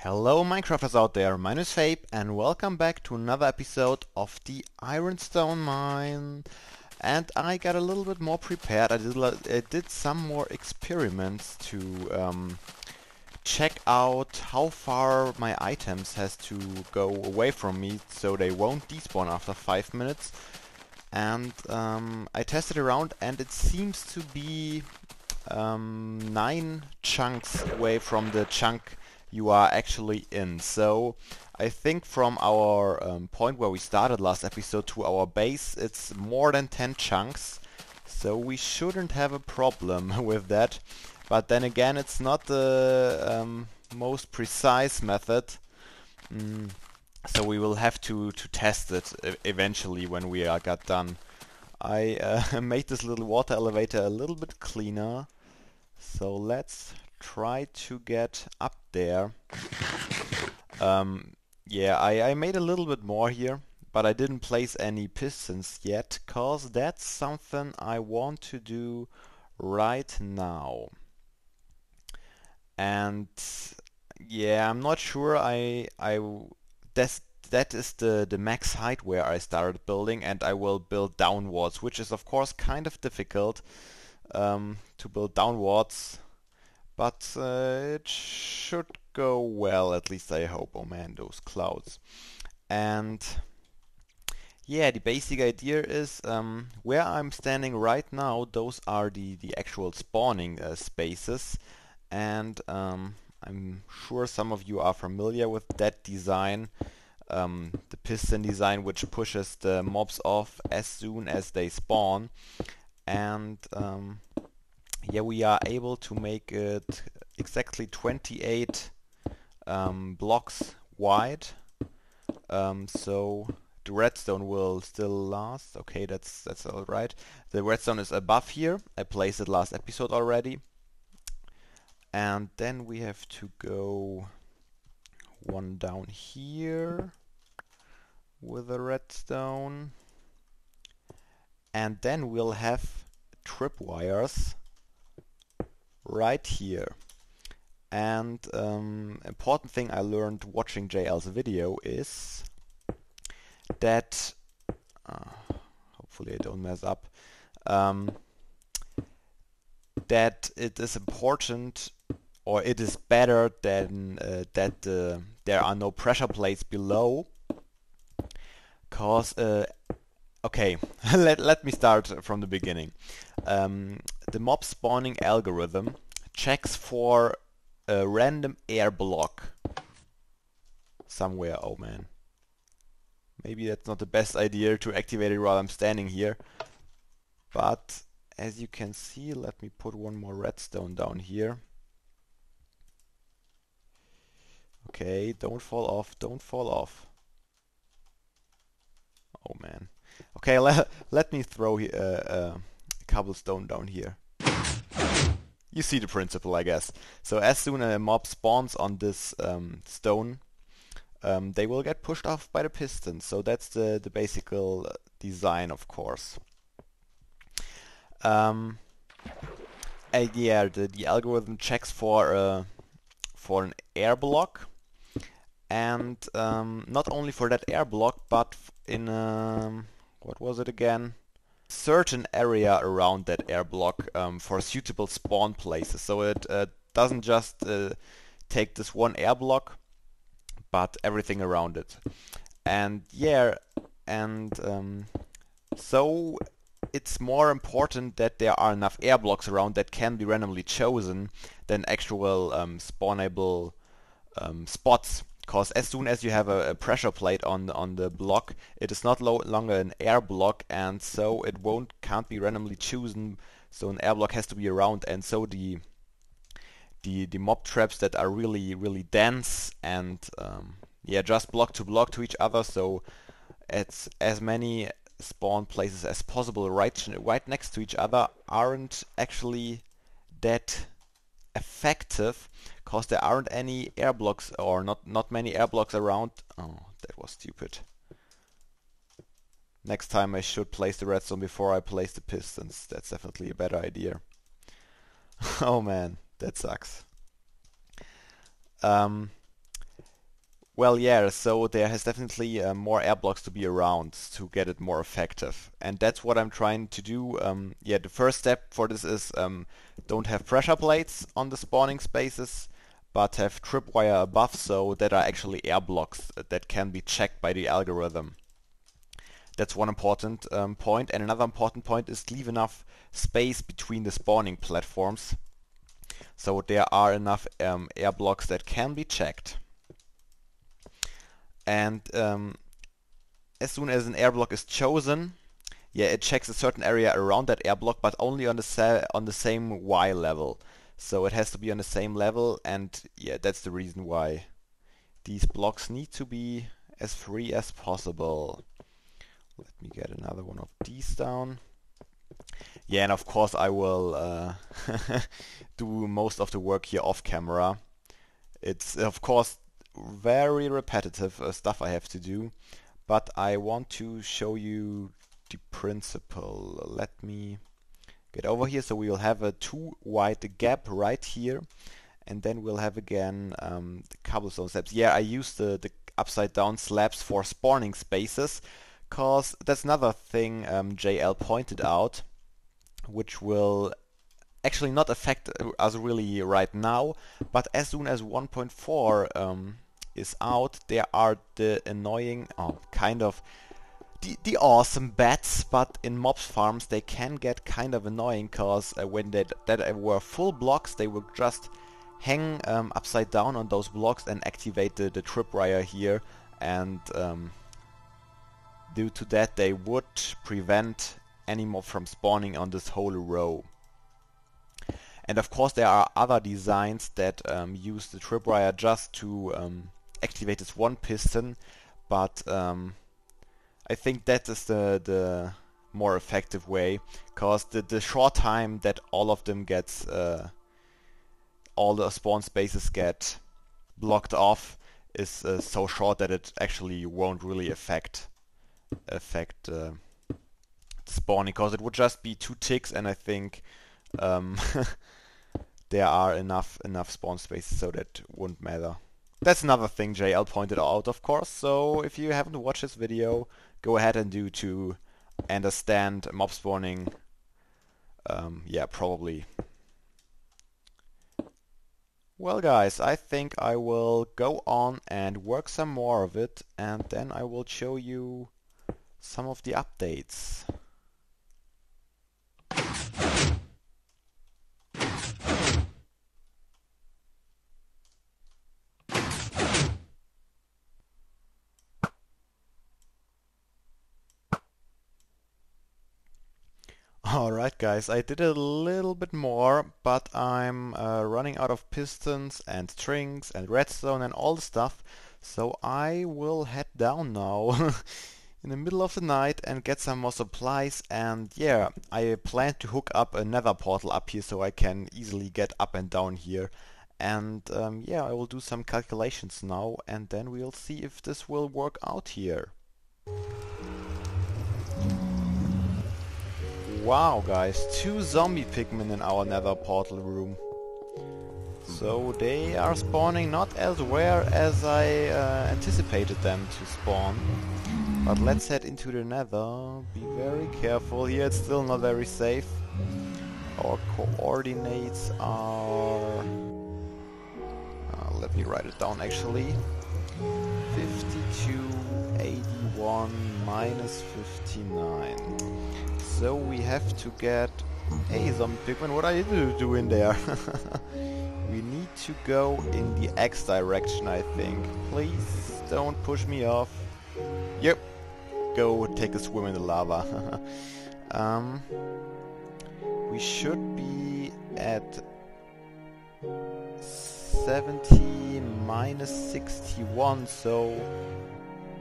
Hello Minecrafters out there, my name is Fabe and welcome back to another episode of the IronStoneMine. And I got a little bit more prepared. I did some more experiments to check out how far my items has to go away from me so they won't despawn after 5 minutes. And I tested around and it seems to be 9 chunks away from the chunk you are actually in. So I think from our point where we started last episode to our base, it's more than 10 chunks. So we shouldn't have a problem with that. But then again, it's not the most precise method. So we will have to test it eventually when we got done. I made this little water elevator a little bit cleaner. So let's try to get up there. Yeah, I made a little bit more here, but I didn't place any pistons yet, cause that's something I want to do right now. And yeah, I'm not sure that is the max height where I started building, and I will build downwards, which is of course kind of difficult to build downwards. But it should go well, at least I hope. Oh man, those clouds. And yeah, the basic idea is where I'm standing right now, those are the actual spawning spaces. And I'm sure some of you are familiar with that design. The piston design, which pushes the mobs off as soon as they spawn. And yeah, we are able to make it exactly 28 blocks wide. So the redstone will still last. Okay, that's all right. The redstone is above here. I placed it last episode already. And then we have to go one down here with a redstone. And then we'll have tripwires right here. And important thing I learned watching JL's video is that hopefully I don't mess up, that it is important, or it is better than that there are no pressure plates below, cause okay, let me start from the beginning. The mob spawning algorithm checks for a random air block somewhere. Oh man. Maybe that's not the best idea to activate it while I'm standing here. But as you can see, let me put one more redstone down here. Okay, don't fall off, don't fall off. Oh man. Okay, let me throw a cobblestone down here. You see the principle, I guess. So as soon as a mob spawns on this stone, they will get pushed off by the piston. So that's the basic design, of course. Yeah, the algorithm checks for an air block, and not only for that air block, but in what was it again? Certain area around that air block for suitable spawn places. So it doesn't just take this one air block, but everything around it. And yeah, and so it's more important that there are enough air blocks around that can be randomly chosen than actual spawnable spots. Because as soon as you have a pressure plate on the block, it is not longer an air block, and so it can't be randomly chosen. So an air block has to be around, and so the mob traps that are really dense and yeah, just block to each other. So it's as many spawn places as possible right next to each other aren't actually that effective, because there aren't any air blocks, or not many air blocks around. Oh, that was stupid. Next time I should place the redstone before I place the pistons. That's definitely a better idea. Oh man, that sucks. Well, yeah, so there has definitely more air blocks to be around to get it more effective. And that's what I'm trying to do. Yeah, the first step for this is don't have pressure plates on the spawning spaces, but have tripwire above, so that are actually air blocks that can be checked by the algorithm. That's one important point. And another important point is leave enough space between the spawning platforms, so there are enough air blocks that can be checked. And as soon as an air block is chosen, yeah, it checks a certain area around that air block, but only on the same Y level. So it has to be on the same level, and yeah, that's the reason why these blocks need to be as free as possible. Let me get another one of these down. Yeah, and of course I will do most of the work here off camera. It's of course very repetitive stuff I have to do, but I want to show you the principle. Let me get over here. So we will have a too wide gap right here, and then we'll have again the cobblestone slabs. Yeah, I use the upside down slabs for spawning spaces, cause that's another thing JL pointed out, which will actually not affect us really right now, but as soon as 1.4 is out, there are the annoying, kind of the awesome bats, but in mobs farms they can get kind of annoying, cause when that were full blocks, they would just hang upside down on those blocks and activate the tripwire here, and due to that they would prevent any mob from spawning on this whole row. And of course there are other designs that use the tripwire just to activate this one piston, but I think that is the more effective way, because the short time that all of them gets, all the spawn spaces get blocked off is so short that it actually won't really affect spawning, because it would just be 2 ticks, and I think there are enough spawn spaces, so that wouldn't matter. That's another thing JL pointed out, of course, so if you haven't watched this video, go ahead and do to understand mob spawning. Yeah, probably. Well guys, I think I will go on and work some more of it, and then I will show you some of the updates. Alright guys, I did a little bit more, but I'm running out of pistons and strings and redstone and all the stuff, so I will head down now in the middle of the night and get some more supplies. And yeah, I plan to hook up a nether portal up here so I can easily get up and down here. And yeah, I will do some calculations now, and then we'll see if this will work out here. Wow guys, 2 zombie pigmen in our nether portal room. So they are spawning not as rare as I anticipated them to spawn. But let's head into the nether. Be very careful here, it's still not very safe. Our coordinates are... let me write it down actually. 52, 81, minus 59. So we have to get... Hey zombie pigman, what are you doing there? We need to go in the X direction, I think. Please don't push me off. Yep. Go take a swim in the lava. We should be at 70 minus 61, so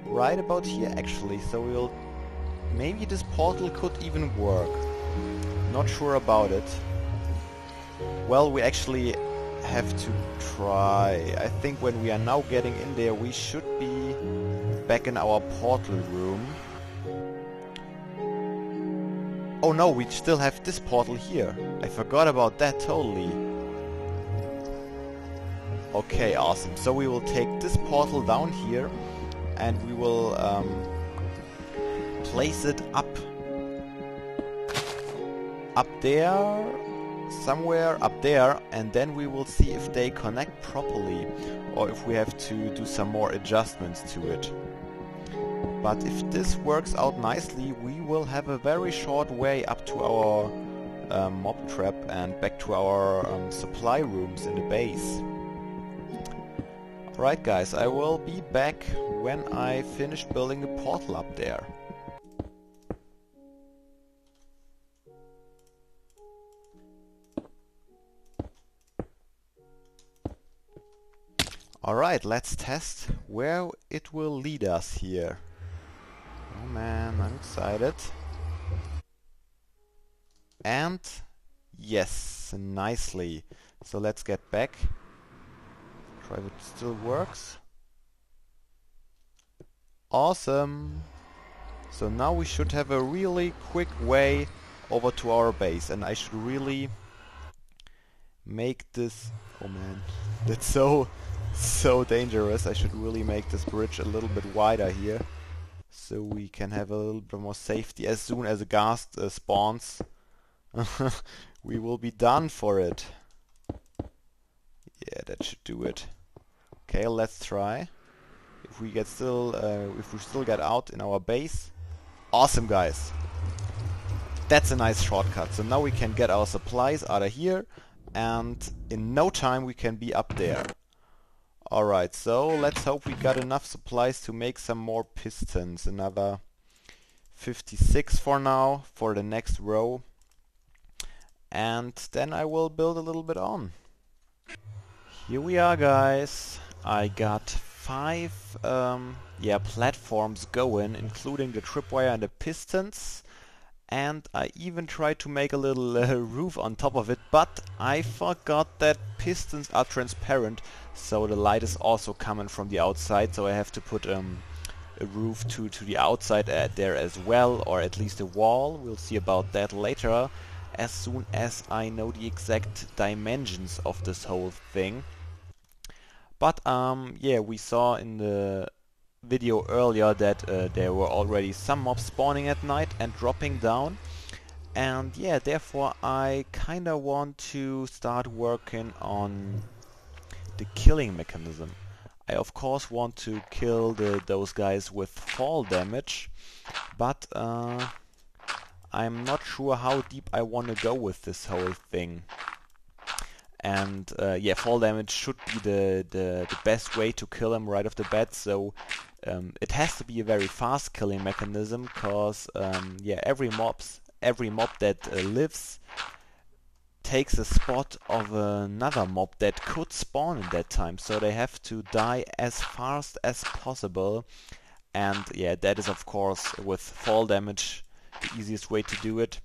right about here actually. So we'll... Maybe this portal could even work. Not sure about it. Well, we actually have to try. I think when we are now getting in there, we should be back in our portal room. Oh no, we still have this portal here. I forgot about that totally. Okay, awesome. So we will take this portal down here and we will place it up there, somewhere up there, and then we will see if they connect properly or if we have to do some more adjustments to it. But if this works out nicely, we will have a very short way up to our mob trap and back to our supply rooms in the base. Alright guys, I will be back when I finish building the portal up there. Alright, let's test where it will lead us here. Oh man, I'm excited. And yes, nicely. So let's get back. Try if it still works. Awesome. So now we should have a really quick way over to our base, and I should really make this... Oh man, that's so dangerous. I should really make this bridge a little bit wider here, so we can have a little bit more safety. As soon as a ghast spawns, we will be done for it. Yeah, that should do it. Okay, let's try. If we still get out in our base. Awesome, guys. That's a nice shortcut. So now we can get our supplies out of here, and in no time we can be up there. Alright, so let's hope we got enough supplies to make some more pistons. Another 56 for now, for the next row. And then I will build a little bit on. Here we are, guys. I got 5 platforms going, including the tripwire and the pistons. And I even tried to make a little roof on top of it, but I forgot that pistons are transparent, so the light is also coming from the outside, so I have to put a roof to the outside there as well, or at least a wall. We'll see about that later, as soon as I know the exact dimensions of this whole thing. But yeah, we saw in the video earlier that there were already some mobs spawning at night and dropping down, and yeah, therefore I kinda want to start working on the killing mechanism. I of course want to kill those guys with fall damage, but I'm not sure how deep I want to go with this whole thing. And yeah, fall damage should be the best way to kill him right off the bat, so it has to be a very fast killing mechanism, cause yeah, every mob that lives takes a spot of another mob that could spawn in that time, so they have to die as fast as possible. And yeah, that is of course with fall damage the easiest way to do it.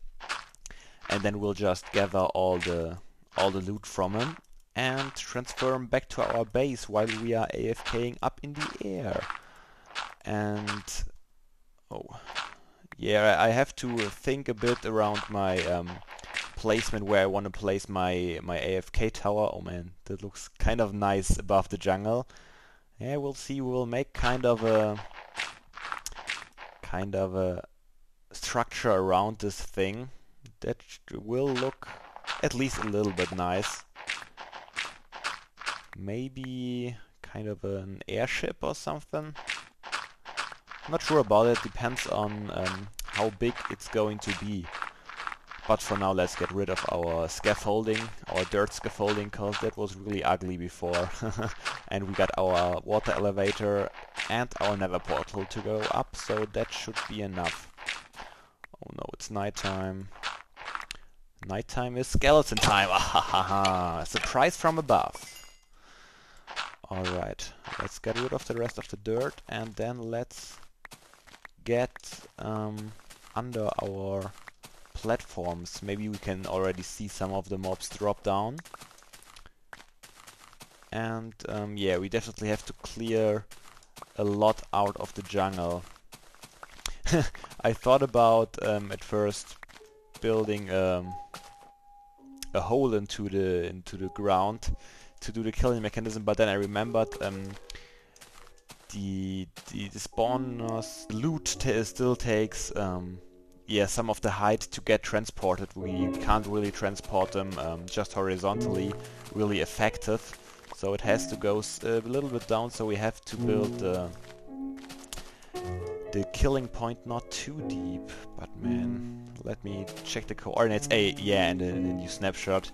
And then we'll just gather all the loot from him and transfer him back to our base while we are AFKing up in the air. And oh yeah, I have to think a bit around my placement where I want to place my AFK tower. Oh man, that looks kind of nice above the jungle. Yeah, we'll see. We'll make kind of a structure around this thing that will look at least a little bit nice. Maybe kind of an airship or something. Not sure about it, depends on how big it's going to be. But for now, let's get rid of our scaffolding, our dirt scaffolding, cause that was really ugly before. And we got our water elevator and our nether portal to go up, so that should be enough. Oh no, it's nighttime. Nighttime is skeleton time. Ahahaha! Surprise from above. Alright, let's get rid of the rest of the dirt, and then let's get under our platforms. Maybe we can already see some of the mobs drop down. And yeah, we definitely have to clear a lot out of the jungle. I thought about at first building a hole into the ground to do the killing mechanism, but then I remembered the spawners loot still takes yeah, some of the height to get transported. We can't really transport them just horizontally really effective, so it has to go a little bit down, so we have to build the killing point not too deep. But man, let me check the coordinates. Yeah, in the new snapshot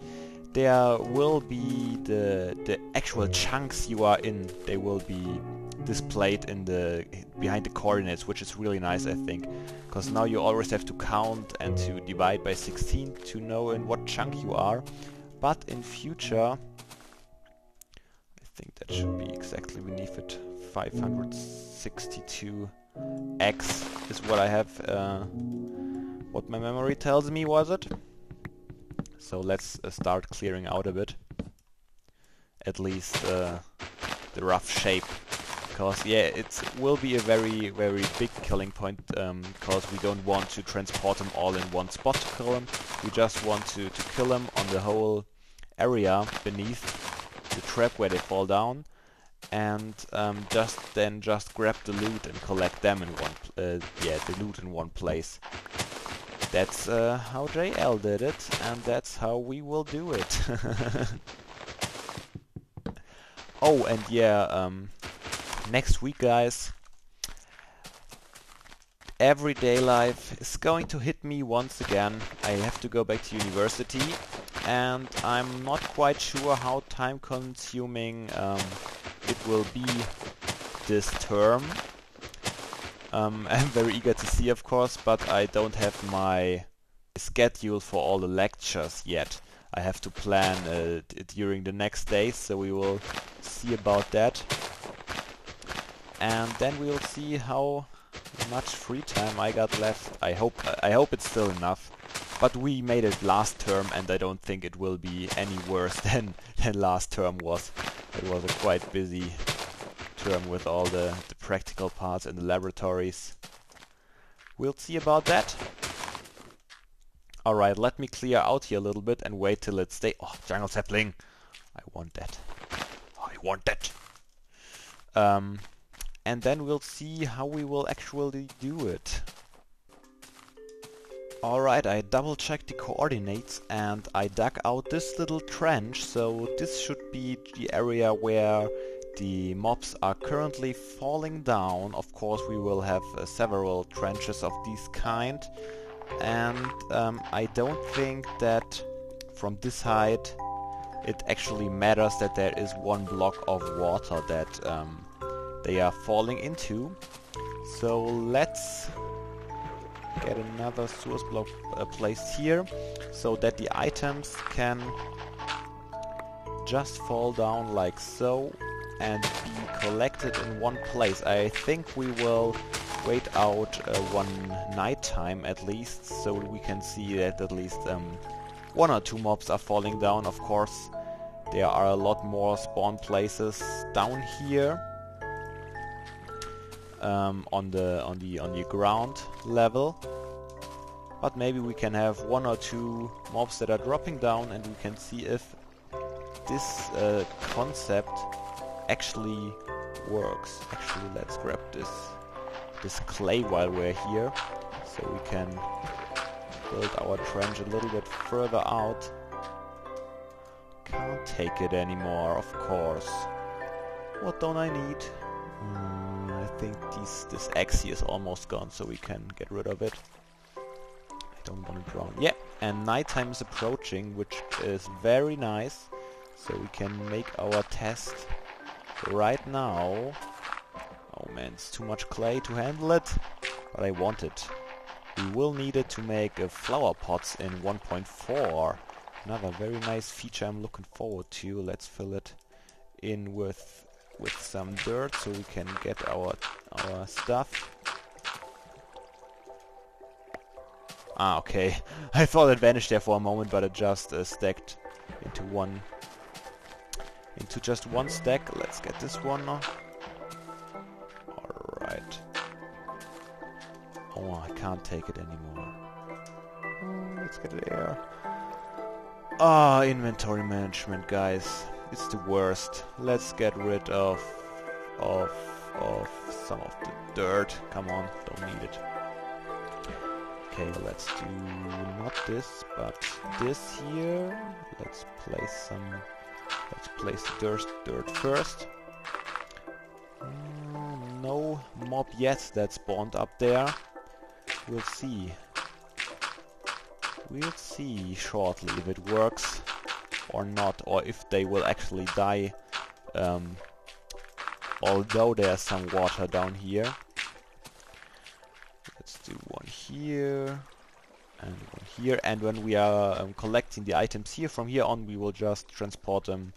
there will be the actual chunks you are in. They will be displayed in behind the coordinates, which is really nice, I think, because now you always have to count and to divide by 16 to know in what chunk you are. But in future, I think that should be exactly beneath it. 562x is what I have, what my memory tells me, was it? So let's start clearing out a bit, at least the rough shape. Because yeah, it will be a very, very big killing point, because we don't want to transport them all in one spot to kill them. We just want to kill them on the whole area beneath the trap where they fall down, and just grab the loot and collect them in the loot in one place. That's how JL did it, and that's how we will do it. Oh, and yeah, next week, guys, everyday life is going to hit me once again. I have to go back to university, and I'm not quite sure how time-consuming it will be this term. I'm very eager to see, of course, but I don't have my schedule for all the lectures yet. I have to plan during the next days, so we will see about that. And then we'll see how much free time I got left. I hope it's still enough. But we made it last term, and I don't think it will be any worse than last term was. It was a quite busy term with all the practical parts in the laboratories. We'll see about that. Alright, let me clear out here a little bit and wait till it stays. Oh, jungle sapling! I want that. I want that! And then we'll see how we will actually do it. Alright, I double checked the coordinates and I dug out this little trench, so this should be the area where the mobs are currently falling down. Of course, we will have several trenches of this kind, and I don't think that from this height it actually matters that there is one block of water that they are falling into. So let's get another source block placed here, so that the items can just fall down like so and be collected in one place. I think we will wait out one night time at least, so we can see that at least one or two mobs are falling down. Of course, there are a lot more spawn places down here on the ground level. But maybe we can have one or two mobs that are dropping down, and we can see if this concept actually works. Actually, let's grab this clay while we're here, so we can build our trench a little bit further out. Can't take it anymore, of course. What don't I need? I think this axe here is almost gone, so we can get rid of it. I don't want to drown. Yeah, and nighttime is approaching, which is very nice, so we can make our test right now. Oh man, it's too much clay to handle it, but I want it. We will need it to make flower pots in 1.4. Another very nice feature I'm looking forward to. Let's fill it in with some dirt so we can get our stuff. Ah, okay. I thought it vanished there for a moment, but it just stacked into just one stack. Let's get this one now. Alright. Oh, I can't take it anymore. Oh, let's get it there. Ah, inventory management, guys. it's the worst. Let's get rid of some of the dirt. Come on, don't need it. Okay, let's do not this, but this here. Let's place the dirt first. No mob yet that spawned up there. We'll see. We'll see shortly if it works or not, or if they will actually die, although there's some water down here. Let's do one here and one here, and when we are collecting the items here, from here on we will just transport them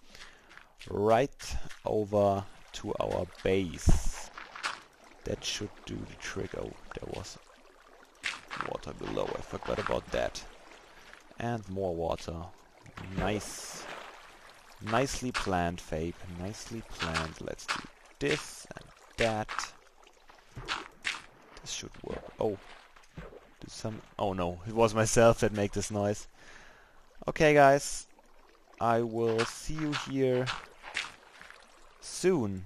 right over to our base. That should do the trick. Oh, there was water below, I forgot about that. And more water. Nice. Nicely planned, Fabe. Nicely planned. Let's do this and that. This should work. Oh. Oh no, it was myself that made this noise. Okay guys. I will see you here soon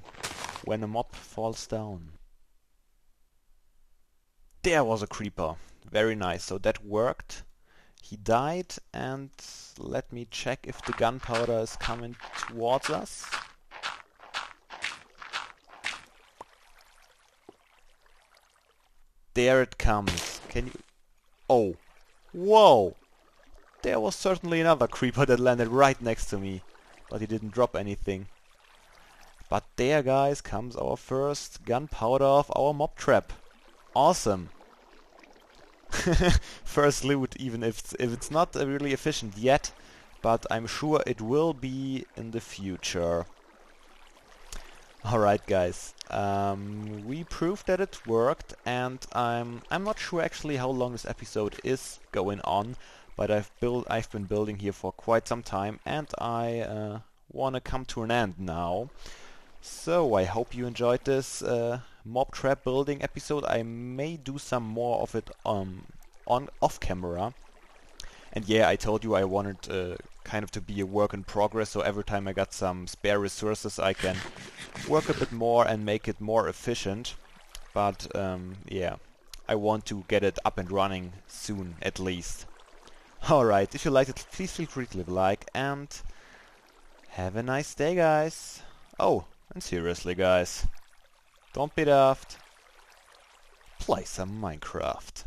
when a mob falls down. There was a creeper. Very nice. So that worked. He died, and let me check if the gunpowder is coming towards us. There it comes. Can you... Oh. Whoa! There was certainly another creeper that landed right next to me. But he didn't drop anything. But there, guys, comes our first gunpowder of our mob trap. Awesome. First loot, even if it's not really efficient yet, but I'm sure it will be in the future. Alright guys, we proved that it worked, and I'm not sure actually how long this episode is going on, but I've been building here for quite some time, and I wanna come to an end now. So I hope you enjoyed this mob trap building episode. I may do some more of it off camera. And yeah, I told you I wanted kind of to be a work in progress, so every time I got some spare resources I can work a bit more and make it more efficient. But yeah, I want to get it up and running soon at least. Alright, if you liked it, please feel free to leave a like, and have a nice day guys. Oh, and seriously guys, don't be daft, play some Minecraft.